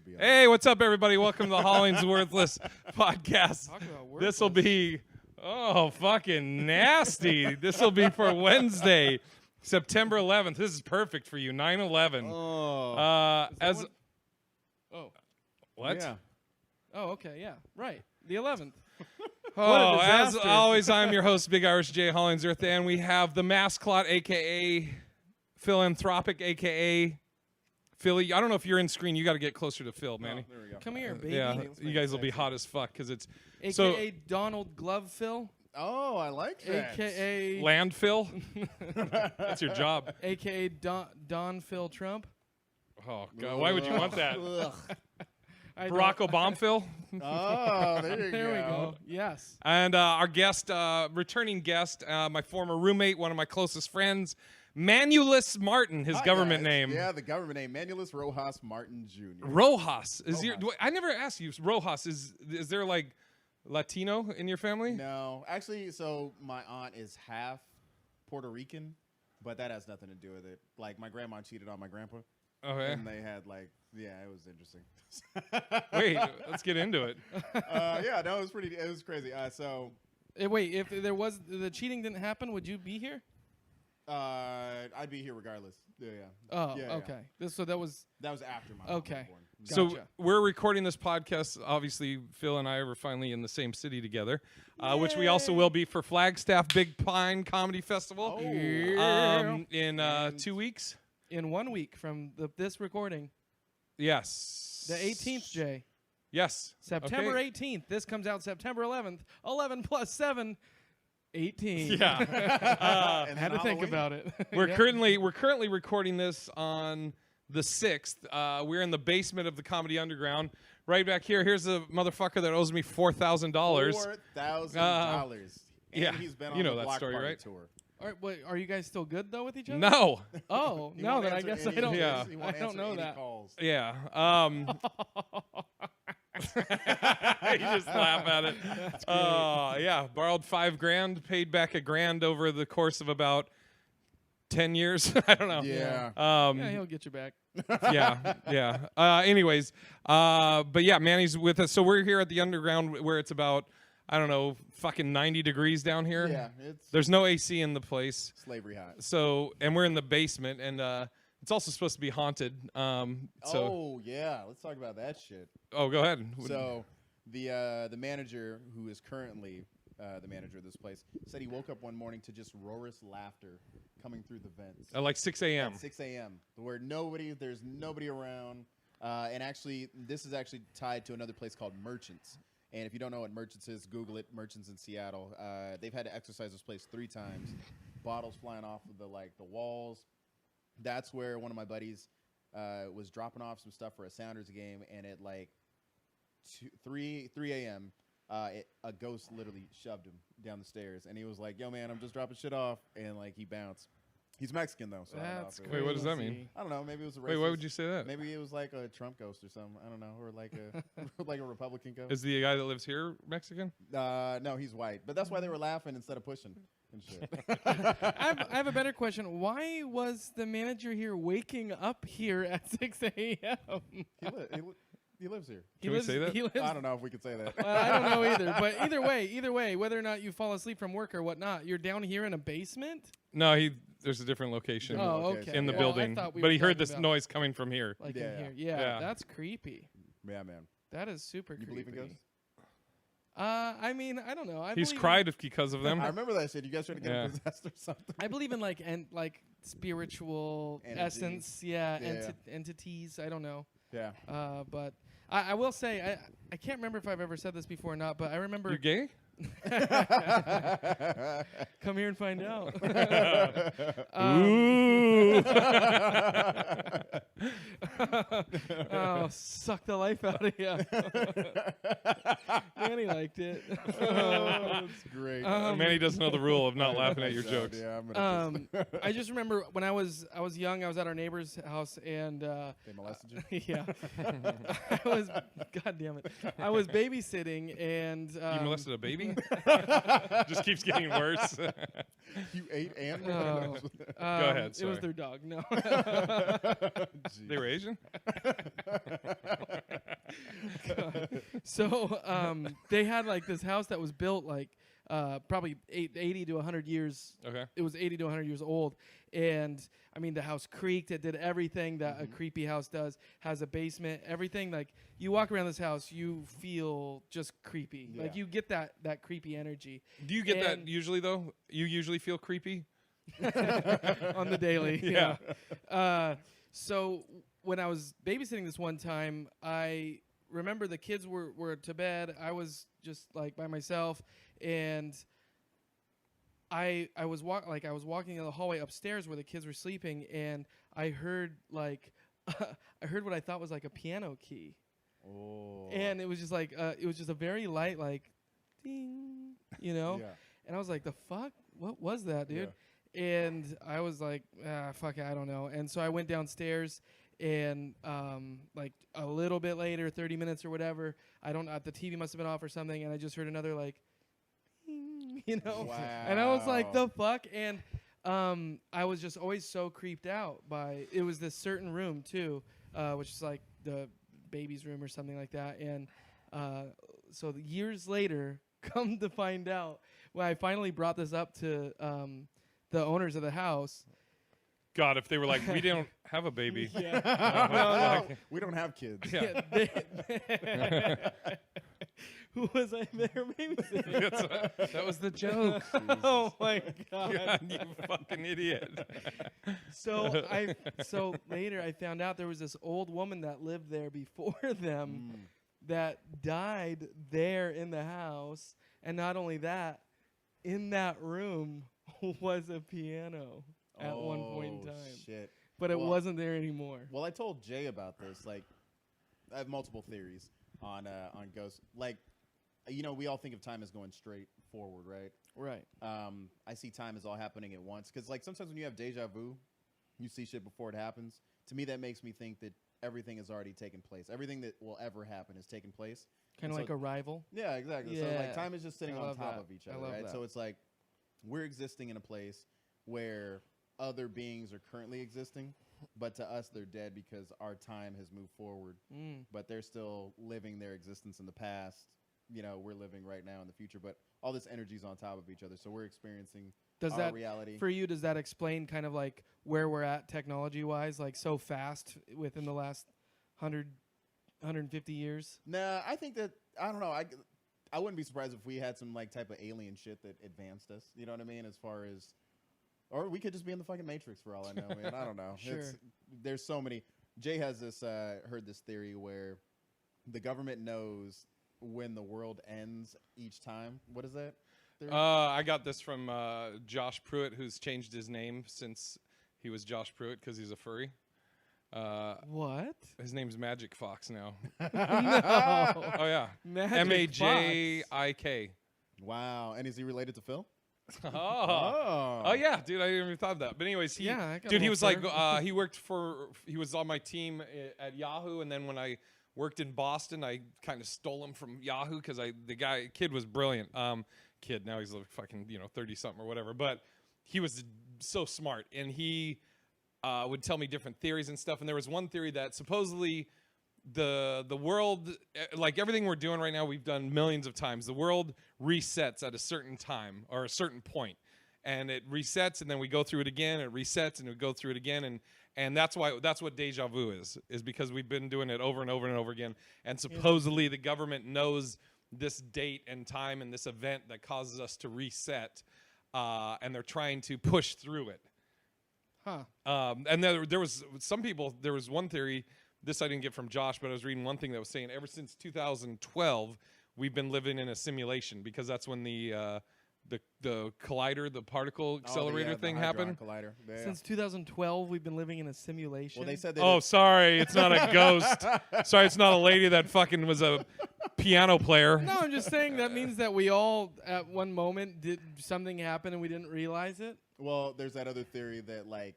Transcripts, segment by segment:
to be on. Hey, what's up, everybody? Welcome to the HollingsWorthless podcast. Talk about This will be, fucking nasty. This will be for Wednesday, September 11th. This is perfect for you, 9/11. Oh. What? Yeah. Oh, okay, yeah, right. The 11th. Oh, What a as disaster. always, I'm your host, Big Irish J. Hollingsworth, and we have the mascot, a.k.a. Philanthropic, a.k.a. Philly. I don't know if you're in screen. You got to get closer to Phil, Manny. There we go. Come here, baby. Yeah, Let's you make guys it will be sexy. hot as fuck because it's AKA so Donald Glove Phil. Oh, I like that. AKA landfill. That's your job. AKA Don Phil Trump. Oh God, why would you want that? Ugh. I Barack don't- Obama, Phil. Oh, there you There we go. go. Yes. And our guest, returning guest, my former roommate, one of my closest friends, Manny Martin, his Hi, government guys. name. Yeah, the government name. Manulus Rojas Martin Jr. Rojas. Is your? Rojas. I never asked you. Rojas. Is there like Latino in your family? No, actually, so my aunt is half Puerto Rican, but that has nothing to do with it. Like, my grandma cheated on my grandpa, Okay. and they had, like, yeah, it was interesting. Wait, let's get into it. Yeah, no, it was crazy. Wait, if there was the cheating didn't happen, would you be here? I'd be here regardless. Yeah. Oh, Yeah, yeah. okay. So that was That was after my mom Okay. was born. So Gotcha. we're recording this podcast. Obviously, Phil and I are finally in the same city together, which we also will be for Flagstaff Big Pine Comedy Festival Oh. in 2 weeks. in 1 week from this recording, Yes. the 18th, Jay. Yes. September Okay. 18th. This comes out September 11th. 11 plus 7, 18. Yeah. And Had then to think Halloween. about it. We're Yeah. currently recording this on the 6th. We're in the basement of the Comedy Underground. Right back here. Here's a motherfucker that owes me $4,000. $4,000. And yeah, he's been on you know the that Block story, Party right? tour. All right, wait, are you guys still good though with each other? No. Oh He no, won't then I answer guess I any- don't. Yeah. he won't I don't answer know any that. calls. Yeah. You just laugh at it. Yeah. Borrowed $5,000, paid back $1,000 over the course of about 10 years. I don't know. Yeah. Yeah, he'll get you back. Yeah. Anyways, but yeah, Manny's with us. So we're here at the Underground where it's about, I don't know, fucking 90 degrees down here. Yeah, it's There's no AC in the place. slavery hot. So, and we're in the basement, and it's also supposed to be haunted. Oh, yeah. Let's talk about that shit. Go ahead. So the manager, who is currently the manager of this place, said he woke up one morning to just roarous laughter coming through the vents. At like 6 a.m. At 6 a.m. where there's nobody around. And actually, this is actually tied to another place called Merchants. And if you don't know what Merchants is, Google it. Merchants in Seattle. They've had to exercise this place 3 times. Bottles flying off of the walls. That's where one of my buddies was dropping off some stuff for a Sounders game, and at like 3 a.m., a ghost literally shoved him down the stairs, and he was like, "Yo, man, I'm just dropping shit off," and like he bounced. He's Mexican though, so That's Wait, what does that mean? crazy. I don't know. Maybe it was a racist. Wait, why would you say that? Maybe it was like a Trump ghost or something. I don't know, or like a like a Republican ghost. Is the guy that lives here Mexican? No, he's white, but that's why they were laughing instead of pushing and shit. I have a better question. Why was the manager here waking up here at 6 a.m.? He lives here. Can we say that? He lives, I don't know if we could say that. I don't know either. But either way, whether or not you fall asleep from work or whatnot, you're down here in a basement? No, there's a different location Oh, Oh, okay. okay. in the Well, I building, thought we but were he heard talking this about, noise coming from here. Like Yeah, in here. Yeah, Yeah. that's creepy. Yeah, man. That is super You creepy. believe in ghosts? I mean, I don't know. He's believe in- cried because of them. I remember that shit. You guys trying to get Yeah. him possessed or something? I believe in like spiritual Energy. essence. Yeah, Yeah. entities. I don't know. Yeah. But I will say I can't remember if I've ever said this before or not. But I remember. You gay? Come here and find out. Ooh. Oh, suck the life out of you. Manny liked it. Oh, that's great. Manny doesn't know the rule of not laughing at your No, jokes. Yeah, I'm gonna I just remember when I was young, I was at our neighbor's house, and they molested you. yeah, I was. God damn it! I was babysitting, and You molested a baby? Just keeps getting worse. You ate and Oh. molested. ahead, It was sorry. their dog. No. They were Asian? So they had like this house that was built like probably 80 to 100 years. Okay. It was 80 to 100 years old. And I mean, the house creaked. It did everything that a creepy house does. Has a basement, everything. Like you walk around this house, you feel just creepy. Yeah. Like you get that creepy energy. Do you get that usually, though? You usually feel creepy? On the daily. Yeah. So when I was babysitting this one time, I remember the kids were to bed. I was just like by myself, and I was walking in the hallway upstairs where the kids were sleeping, and I heard like I heard what I thought was like a piano key. Oh. And it was just like it was just a very light like ding, you know. Yeah. And I was like, the fuck? What was that, dude? Yeah. And I was like, fuck it, I don't know. And so I went downstairs, and like a little bit later, 30 minutes or whatever, I don't know, the TV must have been off or something, and I just heard another like, you know? Wow. And I was like, the fuck? And I was just always so creeped out by, it was this certain room too, which is like the baby's room or something like that. And so the years later, come to find out, when I finally brought this up to the owners of the house. God, if they were like, we don't have a baby. Yeah. We don't have kids. Yeah. Who was I there babysitting? That was the joke. Oh my god! God, you fucking idiot. So later I found out there was this old woman that lived there before them that died there in the house, and not only that, in that room was a piano at one point in time. Shit. But it wasn't there anymore. Well, I told Jay about this. Like, I have multiple theories on ghosts. Like, you know, we all think of time as going straight forward, right? Right. I see time as all happening at once. Because, like, sometimes when you have deja vu, you see shit before it happens. To me, that makes me think that everything has already taken place. Everything that will ever happen has taken place. Kind of like Arrival. Yeah, exactly. So, like, time is just sitting on top of each other, right? That. So it's like we're existing in a place where other beings are currently existing, but to us they're dead because our time has moved forward. But they're still living their existence in the past. You know, we're living right now in the future, but all this energy's on top of each other. So we're experiencing our reality. For you, does that explain kind of like where we're at technology-wise, like so fast within the last 150 years? Nah, I think that, I don't know, I wouldn't be surprised if we had some like type of alien shit that advanced us. You know what I mean? As far as, or we could just be in the fucking Matrix for all I know, man. I don't know. Sure. There's so many. Jay has this, heard this theory where the government knows when the world ends each time. What is that theory? I got this from Josh Pruitt, who's changed his name since he was Josh Pruitt because he's a furry. What? His name's Magic Fox now. No. Oh, yeah. Magic Majik. Wow. And is he related to Phil? Oh, yeah, dude, I didn't even thought of that. But anyways, he was like, he was on my team at Yahoo, and then when I worked in Boston, I kind of stole him from Yahoo because kid was brilliant. Kid, now he's like fucking 30 something or whatever, but he was so smart, and he would tell me different theories and stuff. And there was one theory that supposedly the world, like everything we're doing right now, we've done millions of times. The world resets at a certain time or a certain point, and it resets, and then we go through it again. It resets, and we go through it again, and that's what deja vu is because we've been doing it over and over and over again. And supposedly the government knows this date and time and this event that causes us to reset, and they're trying to push through it. Huh. And there was one theory. This I didn't get from Josh, but I was reading one thing that was saying ever since 2012, we've been living in a simulation because that's when the collider, the particle accelerator thing happened. Collider. Yeah. Since 2012, we've been living in a simulation. Well, they said sorry, it's not a ghost. Sorry, it's not a lady that fucking was a piano player. No, I'm just saying that means that we all, at one moment, did something happen and we didn't realize it. Well, there's that other theory that, like,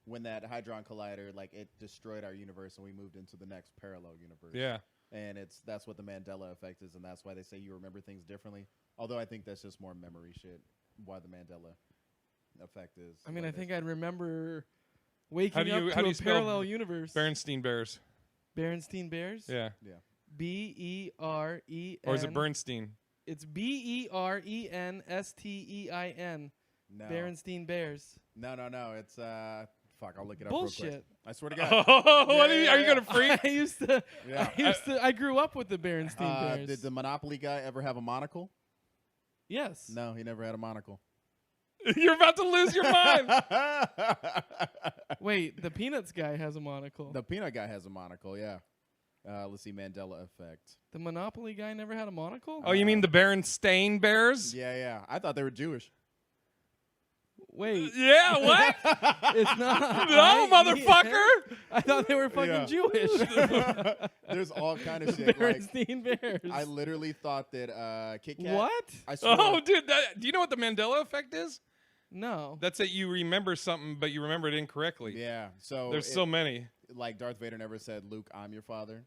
when that Hadron Collider, like, it destroyed our universe and we moved into the next parallel universe. Yeah. And that's what the Mandela effect is, and that's why they say you remember things differently. Although I think that's just more memory shit, why the Mandela effect is. I mean, I think I'd remember Waking up to a parallel universe. Berenstein Bears. Berenstein Bears? Yeah. Yeah. B-E-R-E-N. Or is it Bernstein? It's B-E-R-E-N-S-T-E-I-N. No. Berenstein Bears. No. It's fuck. I'll look it up. Bullshit. Real quick. I swear to God. What are you gonna freak? I grew up with the Berenstein Bears. Did the Monopoly guy ever have a monocle? Yes. No, he never had a monocle. You're about to lose your mind. Wait, the Peanuts guy has a monocle. The peanut guy has a monocle. Yeah. Let's see, Mandela effect. The Monopoly guy never had a monocle? Oh, you mean the Berenstain Bears? Yeah. I thought they were Jewish. Wait. Yeah, what? It's not. No, motherfucker. I thought they were fucking Jewish. There's all kind of shit. Berenstein Bears. I literally thought that Kit Kat. What? I swear. Oh, dude, do you know what the Mandela effect is? No. That's that you remember something, but you remember it incorrectly. Yeah. So there's so many. Like Darth Vader never said, "Luke, I'm your father."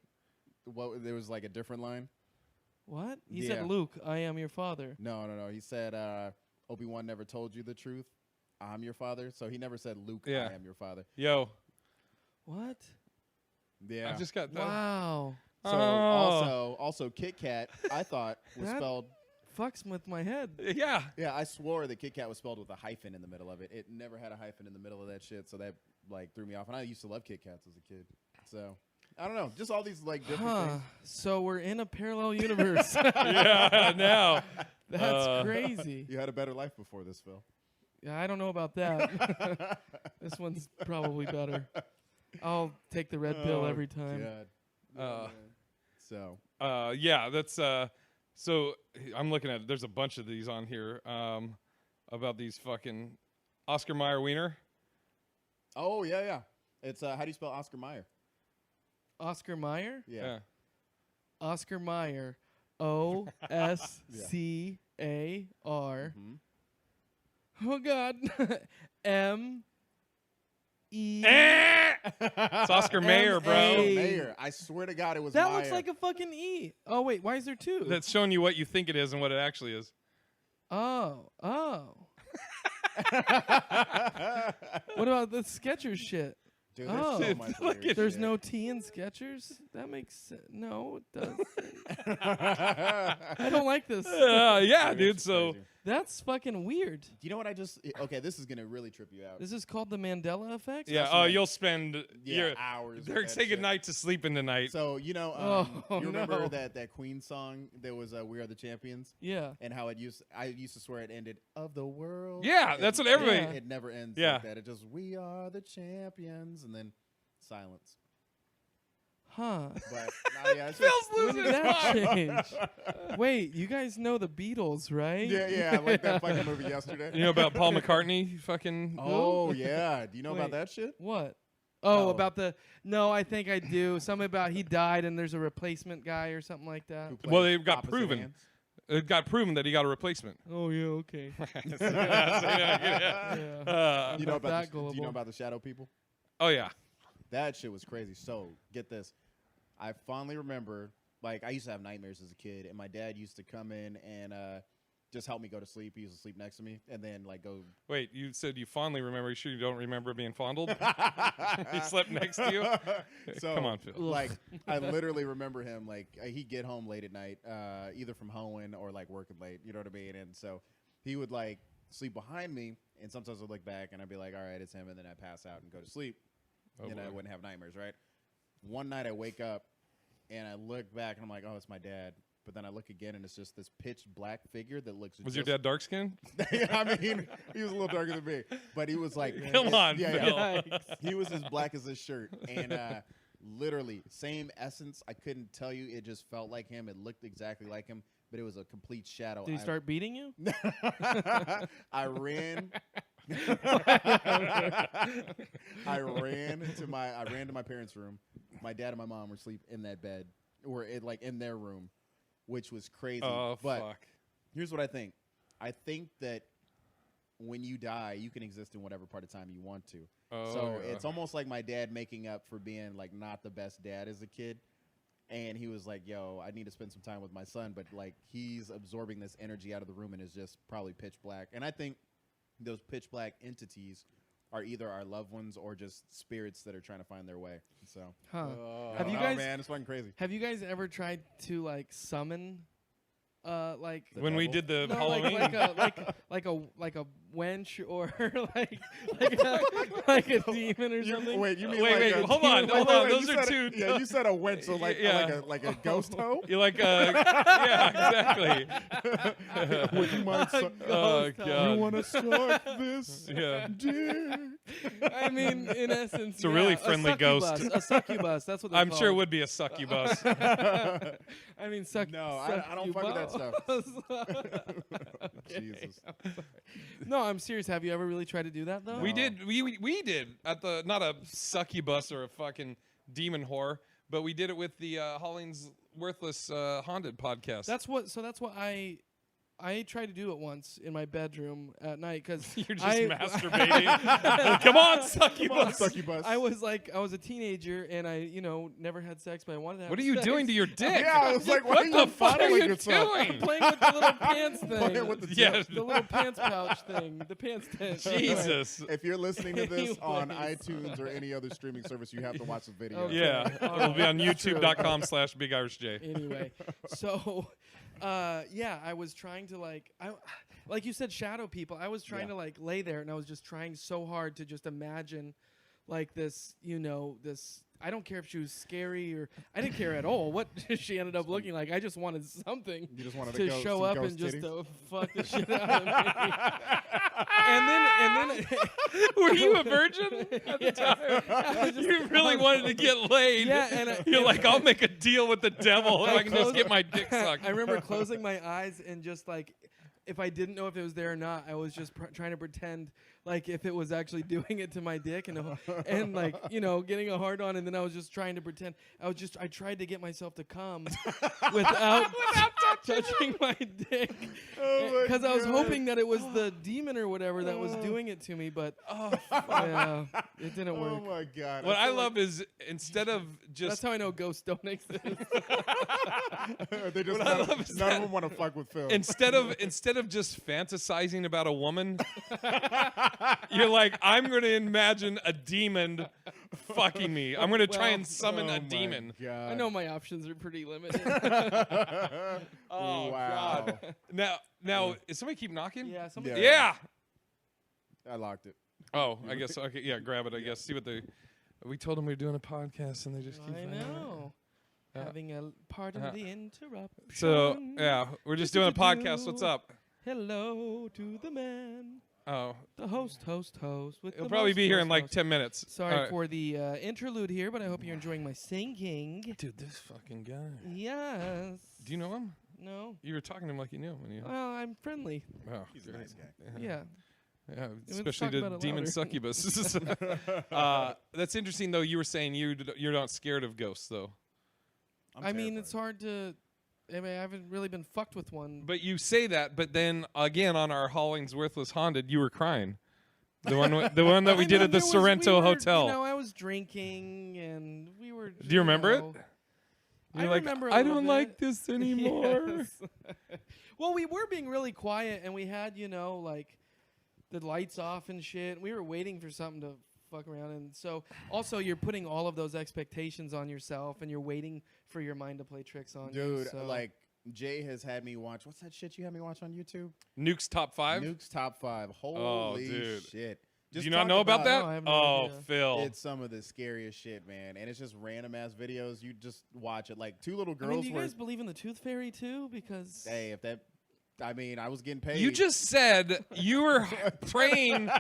What? There was like a different line. What? He said, "Luke, I am your father." No. He said, "Obi-Wan never told you the truth. I'm your father." So he never said, "Luke, I am your father." Yo. What? Yeah. I just got that. Wow. So also Kit Kat, I thought was spelled. Fucks with my head. Yeah. Yeah, I swore that Kit Kat was spelled with a hyphen in the middle of it. It never had a hyphen in the middle of that shit, so that like threw me off. And I used to love Kit Kats as a kid. So I don't know, just all these like different things. So we're in a parallel universe. Yeah, now. That's crazy. You had a better life before this, Phil. Yeah, I don't know about that. This one's probably better. I'll take the red pill every time. God. Yeah, that's so I'm looking at it. There's a bunch of these on here about these fucking Oscar Mayer Wiener. Oh yeah. It's how do you spell Oscar Mayer? Oscar Mayer? Yeah. Oscar Mayer. O-S-C-A-R. Oh God. M-E. It's Oscar Mayer, bro. Mayer. I swear to God, it was that Mayer. looks like a fucking E. Oh wait, why is there two? That's showing you what you think it is and what it actually is. Oh. What about the Skechers shit? Dude, there's so much weird There's shit. no T in Skechers? That makes sense. No, it doesn't. I don't like this. Yeah, dude. So crazy. That's fucking weird. Do you know what I just? Okay, this is gonna really trip you out. This is called the Mandela effect? yeah. Oh, you'll spend hours. Derek, say goodnight to sleeping tonight. So you know, you remember that Queen song? There was "We Are the Champions." Yeah. And how I used to swear it ended "of the world." Yeah, that's what everybody. Yeah. It never ends like that. It just "We are the champions" and then silence. Huh. But it's Phil's just, When losing did his that mind. change? Wait, you guys know the Beatles, right? yeah, like that fucking movie yesterday. You know about Paul McCartney? Fucking. Oh yeah. Do you know about Wait. that shit? What? Oh, Oh. about the... No, I think I do. Something about he died and there's a replacement guy or something like that. Who Well, plays they got opposite proven. hands? It got proven that he got a replacement. Oh, yeah, okay. You know Not about that do you know gullible. about the shadow people? Oh yeah. That shit was crazy. So get this. I fondly remember, like, I used to have nightmares as a kid, and my dad used to come in and just help me go to sleep. He used to sleep next to me, and then like go. Wait, you said you fondly remember. You sure you don't remember being fondled? He slept next to you. So, Come on, Phil. Like, I literally remember him. Like, he'd get home late at night, either from hoeing or like working late. You know what I mean? And so he would like sleep behind me, and sometimes I'd look back and I'd be like, "All right, it's him," and then I'd pass out and go to sleep. Oh, and I wouldn't have nightmares, right? One night I wake up and I look back and I'm like, "Oh, it's my dad." But then I look again and it's just this pitch black figure that looks. Was your dad dark skinned? I mean, he was a little darker than me, but he was like, Come on, yeah, Phil. yeah. He was as black as his shirt, and literally same essence. I couldn't tell you. It just felt like him. It looked exactly like him, but it was a complete shadow. Did he start beating you? I ran. I ran to my parents' room. My dad and my mom were asleep in that bed, or in their room, which was crazy. Oh, but fuck. here's what I think. I think that when you die, you can exist in whatever part of time you want to. Oh, So yeah. it's almost like my dad making up for being like not the best dad as a kid. And he was like, "Yo, I need to spend some time with my son," but like he's absorbing this energy out of the room and is just probably pitch black. And I think those pitch black entities are either our loved ones or just spirits that are trying to find their way. So, have you guys? Man, it's fucking crazy. Have you guys ever tried to like summon? Like when we did the no, Halloween, like a wench or like a demon or something. Wait, you mean wait, hold on. Those are two. Yeah, you said a wench, so like a ghost hoe. You're like yeah, exactly. Would you mind? Oh God. You want to suck this? Yeah. Dick? I mean, in essence, It's a really friendly ghost. A succubus. That's what they're I'm called. sure it would be a succubus. I mean, No, I don't fuck with that stuff. Jesus. No, I'm serious. Have you ever really tried to do that though? We did. We did at the not a succubus or a fucking demon whore, but we did it with the HollingsWorthless Haunted podcast. That's what I tried to do it once in my bedroom at night because you're just masturbating. Come on, succubus. Succubus. I was a teenager and I never had sex, but I wanted to have What are you doing to your dick? Yeah, I was like, why what are the you fuck are fondling you yourself? doing? Playing with the little pants thing. Playing with the The little pants pouch thing. The pants tent. Jesus. If you're listening to this on Anyways. iTunes or any other streaming service, you have to watch the video. Okay. Yeah, All it'll be right. on YouTube.com/BigIrishJ. Anyway, so yeah, I was trying to like you said, shadow people. I was trying to like lay there, and I was just trying so hard to just imagine like this, this. I don't care if she was scary or I didn't care at all what she ended up looking like. I just wanted something You just wanted to go, show some up ghost and just titties? to fuck the shit out of me. and then Were you a virgin at the time? You really wanted to get laid. Yeah, and you're like, I'll make a deal with the devil if I can just get my dick sucked. I remember closing my eyes and just like, if I didn't know if it was there or not, I was just trying to pretend like if it was actually doing it to my dick and like, getting a hard on. And then I was just trying to pretend. I tried to get myself to come without touching my dick. Because I was hoping that it was the demon or whatever that was doing it to me. But yeah, it didn't work. Oh my God. What I love is instead of just. That's how I know ghosts don't exist. They just What I love is none that of them want to fuck with Phil. Instead of just fantasizing about a woman, you're like, I'm going to imagine a demon fucking me. I'm going to try and summon a demon. I know my options are pretty limited. Oh Wow. God! Now, is somebody keep knocking? Yeah, somebody. Yeah. I locked it. Oh, I guess. Okay, yeah, grab it. I guess. See what they. We told them we were doing a podcast, and they just keep. I know. Having a pardon the interruption. So yeah, we're just doing a podcast. What's up? Hello to the man. Oh, The host. With he'll the probably most be here in host, like host. 10 minutes. Sorry All right. for the interlude here, but I hope you're enjoying my singing. Dude, this fucking guy. Yes. Do you know him? No. You were talking to him like you knew him. When you. Well, I'm friendly. Oh, He's a nice guy. Yeah. Yeah, Let's especially talk to about it demon louder. succubus. That's interesting, though. You were saying you're not scared of ghosts, though. I mean, it's hard to. I mean, I haven't really been fucked with one. But you say that, but then again on our HollingsWorthless Haunted, you were crying. The one that we did at the Sorrento Hotel. I was drinking and we were. Do you remember it? I remember. I don't like this anymore. Yes. Well, we were being really quiet, and we had like the lights off and shit. We were waiting for something to fuck around, and so also you're putting all of those expectations on yourself, and you're waiting for your mind to play tricks on you. Dude, So. like Jay has had me watch. What's that shit you had me watch on YouTube? Nuke's Top 5? Nuke's Top 5. Holy dude. shit. Do Just you not talk know about that? No, I have no Oh, idea. Phil. It's some of the scariest shit, man. And it's just random ass videos. You just watch it. Like two little I mean, girls do you were. guys believe in the tooth fairy too? Because Hey, if that. I mean, I was getting paid. You just said you were praying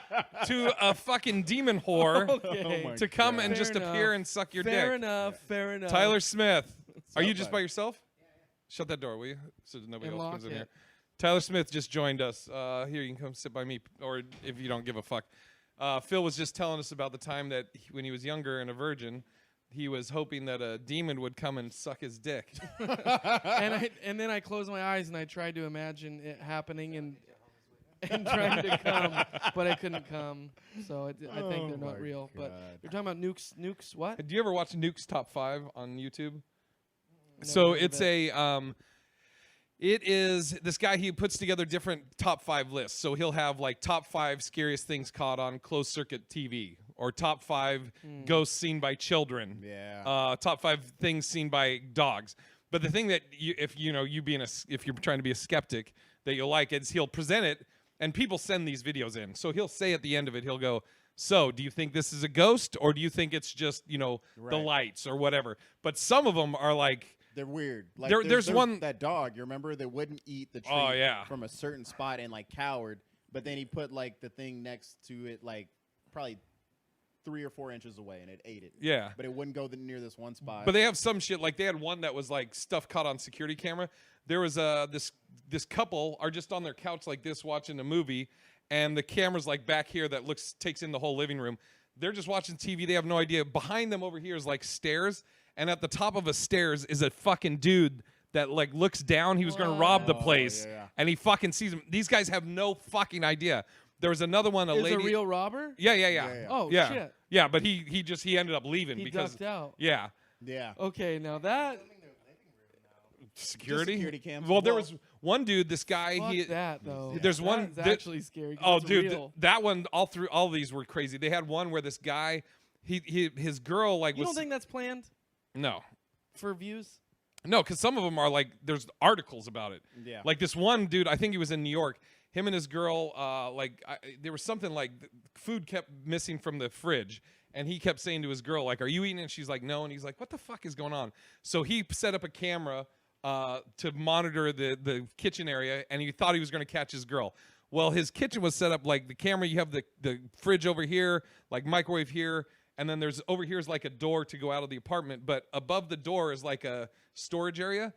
to a fucking demon whore okay. Oh my to come God. and Fair just enough. appear and suck your fair dick. enough. Fair enough. Tyler Smith. Are you just bad. by yourself? Shut that door, will you? So that nobody And else lock comes in it. here. Tyler Smith just joined us. Here, you can come sit by me, or if you don't give a fuck. Phil was just telling us about the time that when he was younger and a virgin, he was hoping that a demon would come and suck his dick. and then I closed my eyes and I tried to imagine it happening and trying to come, but I couldn't come. So I think they're not my real. But God. you're talking about nukes. What? Do you ever watch Nuke's Top 5 on YouTube? Never So heard of it's it. It is this guy. He puts together different top 5 lists. So he'll have like top 5 scariest things caught on closed circuit TV, or top 5 ghosts seen by children. Yeah. Top 5 things seen by dogs. But the thing that if you're trying to be a skeptic, that you'll like is he'll present it, and people send these videos in. So he'll say at the end of it, he'll go, "So, do you think this is a ghost, or do you think it's just the lights or whatever?" But some of them are like. They're weird. Like there's one that dog. You remember that wouldn't eat the treat from a certain spot and like cowered, but then he put like the thing next to it, like probably 3 or 4 inches away, and it ate it. Yeah, but it wouldn't go near this one spot. But they have some shit like they had one that was like stuff caught on security camera. There was this couple are just on their couch like this watching a movie, and the camera's like back here that takes in the whole living room. They're just watching TV. They have no idea. Behind them over here is like stairs. And at the top of a stairs is a fucking dude that like looks down. He was going to rob the place, and he fucking sees him. These guys have no fucking idea. There was another one. A lady. A real robber? Yeah. Oh shit. Yeah, but he ended up leaving because ducked out. Yeah. Okay, now that security cams. Well, there was one dude. This guy. Fuck that though. There's one that's actually scary. Oh, dude, that one. All of these were crazy. They had one where this guy, his girl like. You don't think that's planned? No. For views? No, because some of them are like, there's articles about it. Yeah. Like this one dude, I think he was in New York. Him and his girl, there was something like food kept missing from the fridge. And he kept saying to his girl, like, "Are you eating?" And she's like, "No." And he's like, "What the fuck is going on?" So he set up a camera to monitor the kitchen area. And he thought he was going to catch his girl. Well, his kitchen was set up like the camera. You have the fridge over here, like microwave here. And then there's over here is like a door to go out of the apartment, but above the door is like a storage area.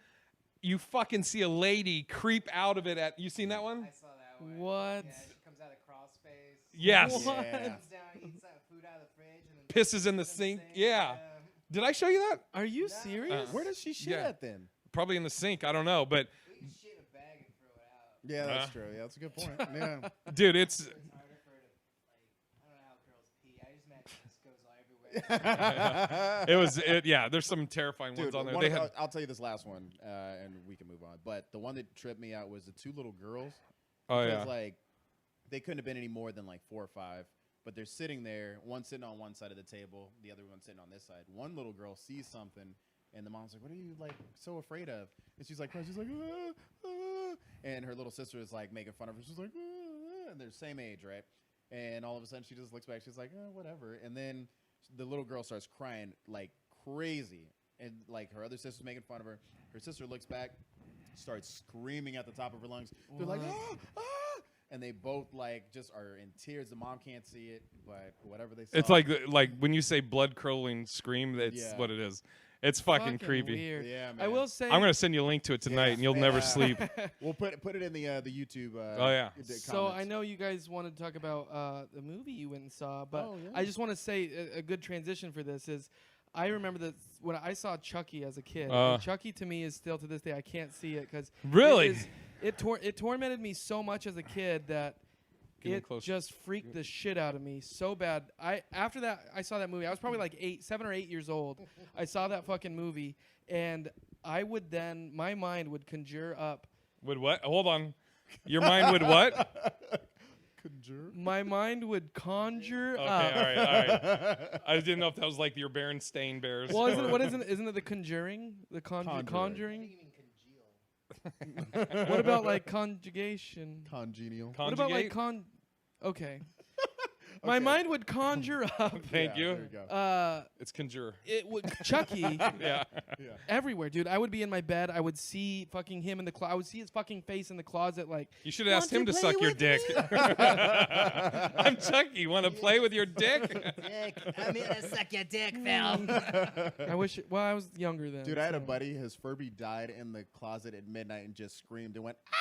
You fucking see a lady creep out of it you seen that one? I saw that one. What? Yeah, she comes out of crawl space. Yes. What? Yeah. Comes down, eats that food out of the fridge, and then Pisses in the sink. Yeah. Did I show you that? Are you serious? Where does she shit at then? Probably in the sink. I don't know, but we can shit in a bag and throw it out. Yeah, that's true. Yeah, that's a good point. Yeah. dude, it's It's harder for her to, like, I don't know how girls pee. I just imagine this goes everywhere. yeah, there's some terrifying Dude, ones on there. I'll tell you this last one, and we can move on. But the one that tripped me out was the 2 little girls. Oh Because, yeah. like, they couldn't have been any more than like 4 or 5. But they're sitting there, one sitting on one side of the table, the other one sitting on this side. One little girl sees something, and the mom's like, "What are you like so afraid of?" And she's like, "Ah, ah." And her little sister is like making fun of her. She's like, "Ah," and they're the same age, right? And all of a sudden, she just looks back. She's like, "Whatever." And then the little girl starts crying like crazy, and like her other sister's making fun of her. Her sister looks back, starts screaming at the top of her lungs. They're like, "Ah, ah!" And they both like just are in tears. The mom can't see it, but whatever they saw. It's like when you say blood curdling scream, that's what it is. It's fucking creepy. Weird. Yeah, man. I will say. I'm gonna send you a link to it tonight, and you'll never sleep. We'll put it in the YouTube. Oh, yeah. So I know you guys wanted to talk about the movie you went and saw, but yeah. I just want to say a good transition for this is I remember that when I saw Chucky as a kid. And Chucky to me is still to this day I can't see it because Really? it tormented me so much as a kid that it just freaked the shit out of me so bad. After that I saw that movie. I was probably like 7 or 8 years old. I saw that fucking movie, and I would then my mind would conjure up. Would what? Hold on. Your mind would what? Conjure. My mind would conjure Okay, up. all right. I didn't know if that was like your Berenstain Bears. Well, isn't it the Conjuring? The Conjuring? What about like conjugation? Congenial. What about like Okay. My mind would conjure up. Thank you. There you go. It's Conjure. It would Chucky Yeah. everywhere, dude. I would be in my bed. I would see fucking him in the closet. I would see his fucking face in the closet. Like, You should have asked him to play suck your with dick. I'm Chucky. Want to play with your dick? Dick, I'm here to suck your dick, Phil. I wish. Well, I was younger then. Dude, I had a so. buddy. His Furby died in the closet at midnight and just screamed and went, "Ah!"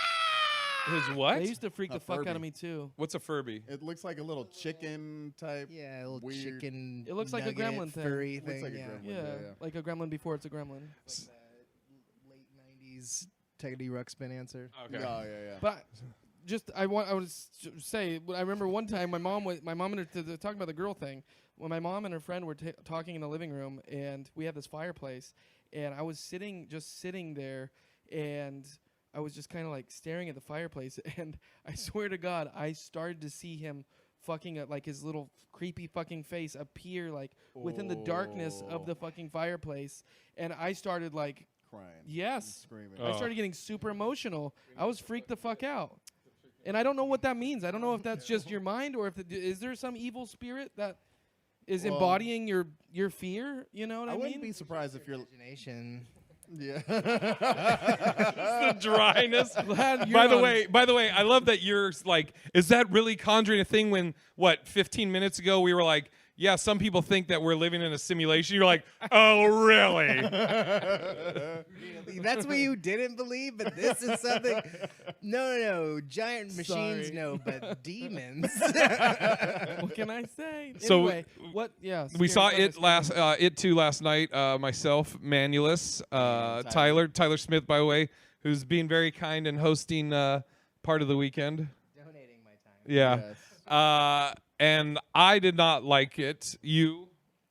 His what? They used to freak A the fuck out Furby. of me too. What's a Furby? It looks like a little chicken type. Yeah, a little Weird. chicken. It looks like a nugget, gremlin thing. furry Looks thing. like a yeah. gremlin. Yeah, Yeah. like a gremlin before it's a gremlin. Like the late '90s Teddy Ruxpin answer. Okay. Oh, yeah. But just I would say I remember one time my mom and her talking about the girl thing. When my mom and her friend were talking in the living room, and we had this fireplace, and I was sitting there, and I was just kind of like staring at the fireplace, and I swear to God, I started to see him fucking like his little creepy fucking face appear like within the darkness of the fucking fireplace, and I started like crying. Yes, screaming. I started getting super emotional. I was freaked the fuck out, and I don't know what that means. I don't know if that's just your mind or if is there some evil spirit that is embodying your fear. You know what I mean? I wouldn't be surprised if your imagination. Yeah. The dryness. Glad By the way, I love that you're like, is that really conjuring a thing when 15 minutes ago we were like, yeah, some people think that we're living in a simulation. You're like, oh, really? Really? That's what you didn't believe, but this is something. No. Giant machines, no, but demons. What can I say? So anyway, what? Yeah, we saw it too last night. Myself, Manulus, Tyler Smith, by the way, who's being very kind and hosting part of the weekend. Donating my time. Yeah. Yes. And I did not like it. You?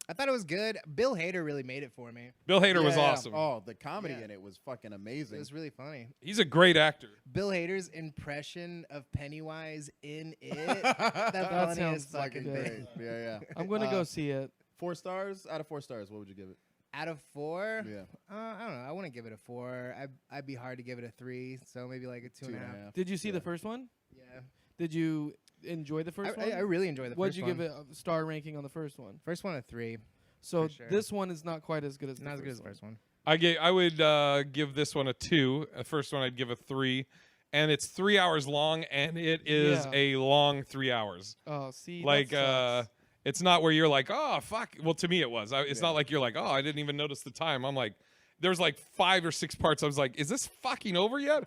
I thought it was good. Bill Hader really made it for me. Bill Hader was awesome. Oh, the comedy Yeah. in it was fucking It amazing. was really funny. He's a great actor. Bill Hader's impression of Pennywise in it. That's funny sounds as fucking fucking thing. Great. Yeah. I'm gonna go see it. 4 stars out of 4 stars. What would you give it? Out of 4, Yeah. I don't know. I wouldn't give it a 4. I'd be hard to give it a 3. So maybe like a 2.5. Did you see the first one? Yeah. Did you enjoy the first one? I really enjoyed the What'd first you one. give it a star ranking on the first one? First one a 3. So For sure. this one is not quite as good as Not as the good as first the first one. I would give this one a 2. The first one I'd give a 3. And it's 3 hours long, and it is Yeah. a long 3 hours. Oh, see, Like, that sucks. it's not where you're like, oh, fuck. Well, to me it was. It's not like you're like, oh, I didn't even notice the time. I'm like, there's like 5 or 6 parts. I was like, is this fucking over yet?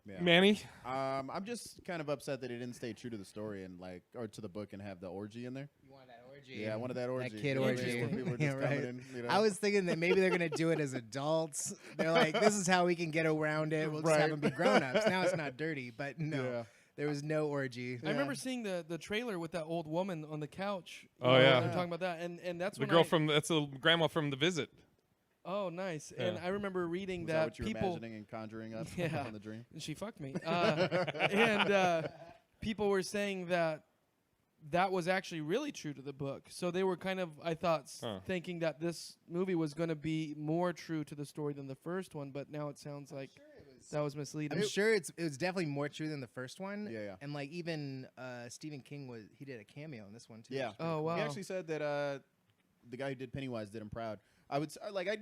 Yeah. Manny? I'm just kind of upset that it didn't stay true to the story and or to the book and have the orgy in there. You want that orgy? Yeah, I wanted that orgy. That kid You know what I orgy. mean? Where people are Yeah, just coming right. in, you know? I was thinking that maybe they're gonna do it as adults. They're like, this is how we can get around it. We'll just have Right. them be grown-ups. Now it's not dirty, but no, Yeah. there was no orgy. I remember seeing the trailer with that old woman on the couch. Oh, when yeah. they were talking about that, and that's The when girl that's the grandma from The Visit. Oh, nice. Yeah. And I remember reading Was that what you were people. imagining and conjuring up Yeah. on the dream? And she fucked me. And people were saying that was actually really true to the book. So they were kind of, I thought, thinking that this movie was going to be more true to the story than the first one. But now it sounds like that was misleading. I'm sure it was definitely more true than the first one. Yeah. And like even Stephen King he did a cameo in this one too. Yeah. Oh, wow. He actually said that the guy who did Pennywise did him proud. I'd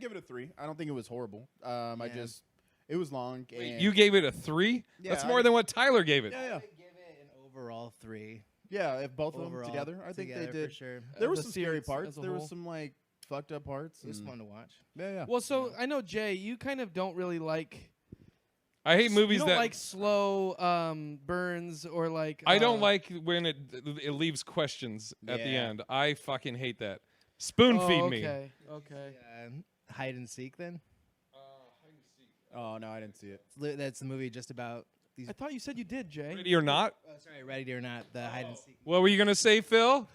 give it a 3. I don't think it was horrible. It was long. Wait, and you gave it a 3? Yeah, That's more than what Tyler gave it. Yeah. I would give it an overall 3. Yeah, if both of them Overall, together, I think they together did. for sure. There were The some scary series parts. as a There whole. was some like fucked up parts. It was and- fun to watch. Yeah. Well, so I know, Jay, you kind of don't really like. I hate movies you don't that like slow burns or like. I don't like when it leaves questions at the Yeah. end. I fucking hate that. Spoon feed me. Okay. Okay. Hide and Seek then? Oh no, I didn't see it. That's the movie just about these. I thought you said you did, Jay. Ready or not? Oh, sorry, Ready or Not, the hide and seek. What were you gonna say, Phil?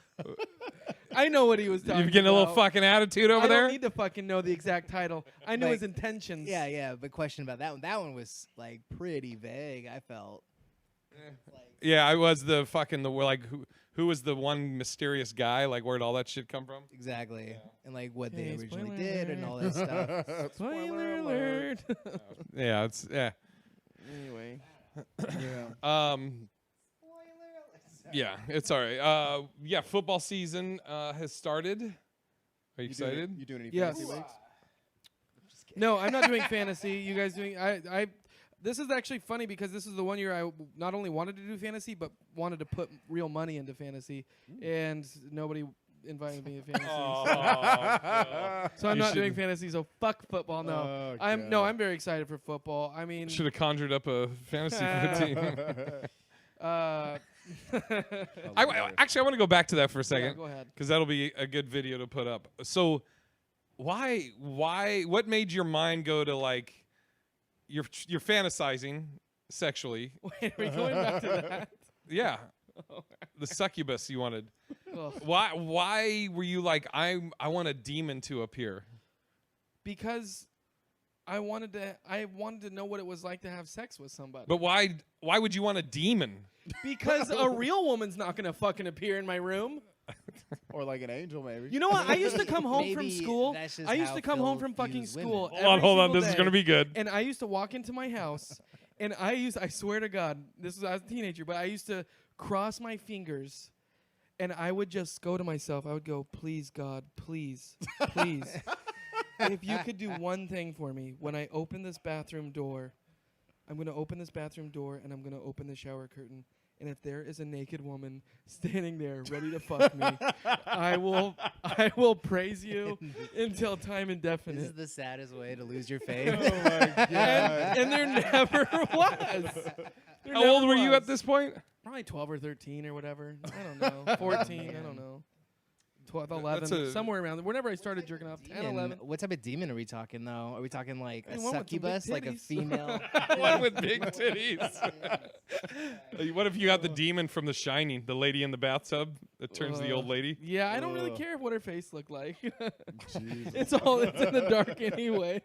I know what he was talking about. You're getting a little fucking attitude over I there. don't need to fucking know the exact title. I knew Like- his intentions. Yeah, but question about that one. That one was like pretty vague. I felt. Yeah, I was the fucking who was the one mysterious guy? Like, where'd all that shit come from? Exactly, and like what Okay, they originally spoiler did and all that stuff. Spoiler alert. Yeah, yeah. Anyway. Yeah. Yeah, it's all right. Yeah, football season has started. Are you excited? You doing any Yes. fantasy leagues? No, I'm not doing fantasy. You guys doing? I. This is actually funny because this is the one year I not only wanted to do fantasy but wanted to put real money into fantasy, and nobody invited me to fantasy. So I'm You not doing shouldn't. fantasy. So fuck football. No, Oh, I'm God. I'm very excited for football. I mean, Should have conjured up a fantasy team. Actually, I want to go back to that for a yeah, second go ahead. because that'll be a good video to put up. So, what made your mind go to like you're fantasizing sexually? Wait, are we going back to that? Yeah, the succubus you wanted. Ugh. Why were you like I want a demon to appear? Because I wanted to know what it was like to have sex with somebody. But why would you want a demon? Because a real woman's not gonna fucking appear in my room. Or like an angel, maybe. You know what? I used to come home from Maybe school. that's just I used how to come Phil home from fucking views women. school. Hold on. every This is single gonna be day, good. And I used to walk into my house, and I swear to God, I was a teenager, but I used to cross my fingers, and I would just go to myself. I would go, please, God, please, please. If you could do one thing for me, when I open this bathroom door, I'm going to open this bathroom door, and I'm going to open the shower curtain. And if there is a naked woman standing there ready to fuck me, I will praise you until time indefinite. This is the saddest way to lose your faith. Oh my God. And there never was. There How old never were you was. at this point? Probably 12 or 13 or whatever. I don't know. 14, I don't know. 12, 11, somewhere around there. Whenever I started jerking off, 10, 11. What type of demon are we talking, though? Are we talking like a Anyone with some big succubus, like a titties. female? One with big titties. What if you got the demon from The Shining, the lady in the bathtub that turns the old lady? Yeah, I don't really care what her face looked like. Jesus. It's in the dark anyway.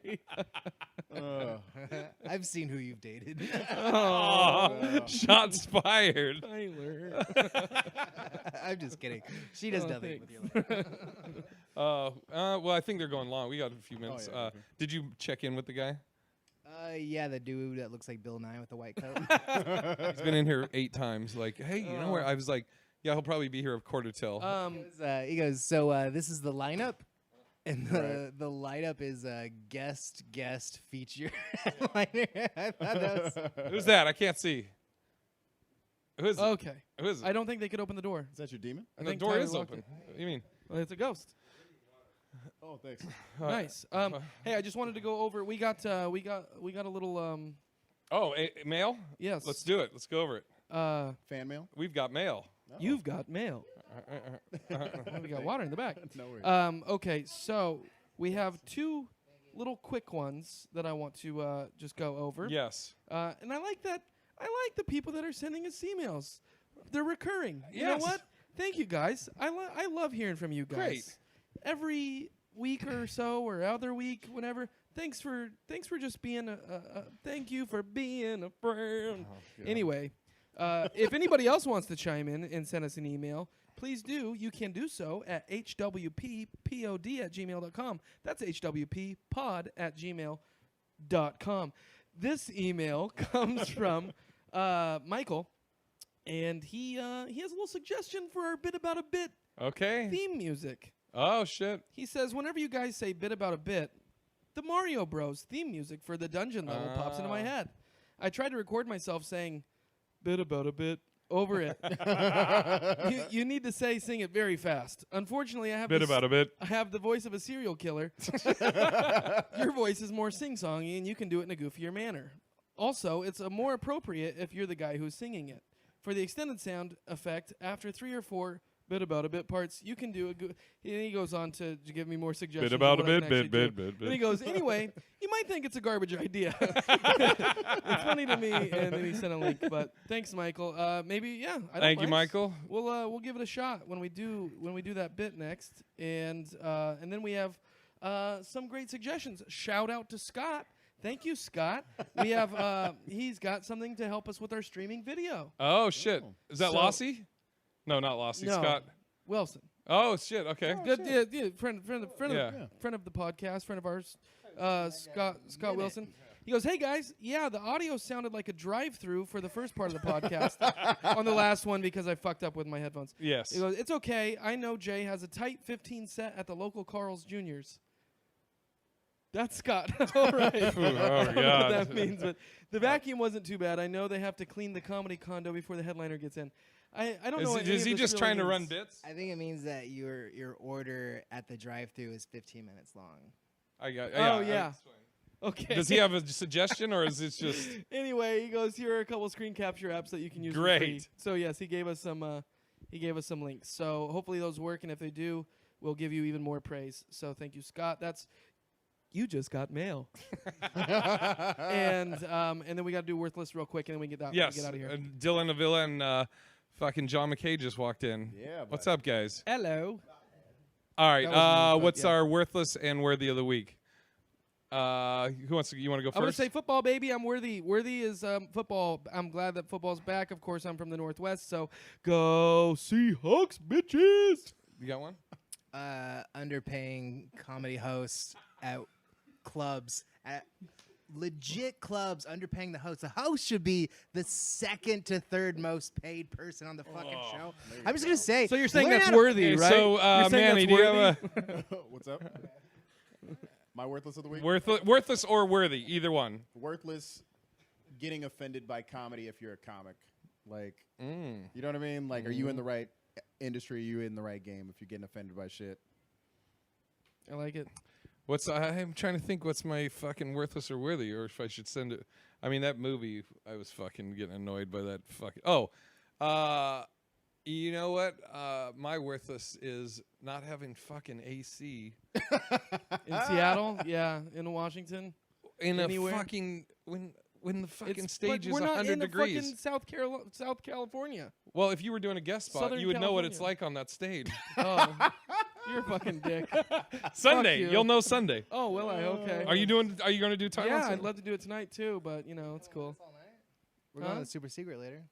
I've seen who you've dated. Oh, shots fired. Tyler. I'm just kidding. She does nothing with your life. Well, I think they're going long. We got a few minutes. yeah, okay. Did you check in with the guy? Yeah, the dude that looks like Bill Nye with the white coat. He's been in here 8 times. Like, hey, you know where? I was like, yeah, he'll probably be here a quarter till. He goes, so this is the lineup. And the lineup is guest feature headliner. I thought that was Who's that? I can't see. Who's Okay. Who is it? I don't think they could open the door. Is that your demon? I the think door Tyler is locked open. it. What do you mean? Well, it's a ghost. Oh, thanks. Nice. Hey, I just wanted to go over. We got a little. Mail? Yes. Let's do it. Let's go over it. Fan mail? We've got mail. You've got mail. We got water in the back. No worries. Okay, so we have 2 little quick ones that I want to just go over. Yes. And I like that. I like the people that are sending us emails. They're recurring. You know Yes. what? Thank you guys. I love hearing from you guys. Great. Every week or so, or other week, whenever. Thanks for just being thank you for being a friend. Anyway, if anybody else wants to chime in and send us an email, please do. You can do so at hwppod@gmail.com. That's hwppod@gmail.com. This email comes from Michael, and he has a little suggestion for our bit about a bit Okay. theme music. Oh, shit. He says, whenever you guys say bit about a bit, the Mario Bros. Theme music for the dungeon level pops into my head. I tried to record myself saying bit about a bit over it. you need to sing it very fast. Unfortunately, I have Bit about a bit. I have the voice of a serial killer. Your voice is more sing-songy, and you can do it in a goofier manner. Also, it's more appropriate if you're the guy who's singing it. For the extended sound effect, after 3 or 4 bit about a bit parts, you can do a good. And he goes on to give me more suggestions. Bit about a of what I bit, can actually bit, do. bit, bit. And he goes, anyway, you might think it's a garbage idea. It's funny to me, and then he sent a link. But thanks, Michael. Maybe I don't Thank you, mind. Michael. We'll give it a shot when we do that bit next, and then we have some great suggestions. Shout out to Scott. Thank you, Scott. We have he's got something to help us with our streaming video. Oh, shit. Is that So- Lossy? No, not Lossy. No, Scott. Wilson. Oh, shit. Okay. Good, yeah, friend Yeah. of the podcast, friend of ours, Scott Wilson. He goes, hey guys, yeah, the audio sounded like a drive-through for the first part of the podcast on the last one because I fucked up with my headphones. Yes. He goes, it's okay. I know Jay has a tight 15 set at the local Carl's Jr.'s. That's Scott. All right. Ooh, oh, I don't know what God. that means, but the vacuum wasn't too bad. I know they have to clean the comedy condo before the headliner gets in. I don't know. What Is he just trying to run means. bits? I think it means that your order at the drive-thru is 15 minutes long. I got. Oh, yeah. Okay. Does he have a suggestion, or is it just? Anyway, he goes, here are a couple screen capture apps that you can use. Great. For free. So yes, he gave us some links. So hopefully those work, and if they do, we'll give you even more praise. So thank you, Scott. You just got mail. and then we got to do Worthless real quick, and then we get out of here. And Dylan Avila and fucking John McKay just walked in. Yeah. What's up, guys? Hello. All right. That was me, but What's yeah. our Worthless and Worthy of the week? Who wants to? You want to go first? I'm gonna say football, baby. I'm Worthy. Worthy is football. I'm glad that football's back. Of course, I'm from the Northwest, so go Seahawks, bitches. You got one? Underpaying comedy hosts at clubs, at legit clubs, underpaying the host. The host should be the second to third most paid person on the fucking show. I'm just gonna say. So you're saying learn that's how to- worthy, right? So, You're saying Manny, that's do you have worthy? What's up? My worthless of the week? worthless or worthy? Either one. Worthless, getting offended by comedy if you're a comic. Like, you know what I mean? Like, are you in the right industry? Are you in the right game if you're getting offended by shit? I like it. I'm trying to think what's my fucking worthless or worthy, or if I should send it. I mean, that movie, I was fucking getting annoyed by that fucking. You know what? My worthless is not having fucking AC. In Seattle? Yeah. In Washington? Anywhere? A fucking when the fucking But stage is we're not 100 in degrees. fucking South California. Well, if you were doing a guest spot, Southern you would know what it's California. like on that stage. Oh, you're a fucking dick. Sunday, you. you'll know Sunday. Oh, will I? Okay. Are you going to do time? on Yeah, Sunday? I'd love to do it tonight too, but you know, it's cool. We're Huh? going to the super secret later.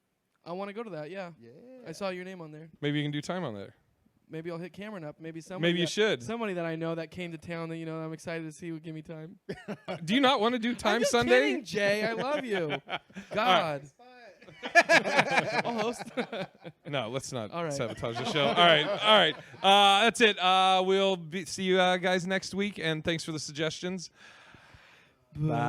I want to go to that. Yeah. Yeah. I saw your name on there. Maybe you can do time on there. Maybe I'll hit Cameron up. Maybe somebody. Maybe you should. Somebody that I know that came to town that I'm excited to see would give me time. Do you not want to do time I'm just Sunday? kidding, Jay. I love you. God. I'll host. No, let's not All right. sabotage the show. All right. That's it. We'll see you guys next week, and thanks for the suggestions. Bye.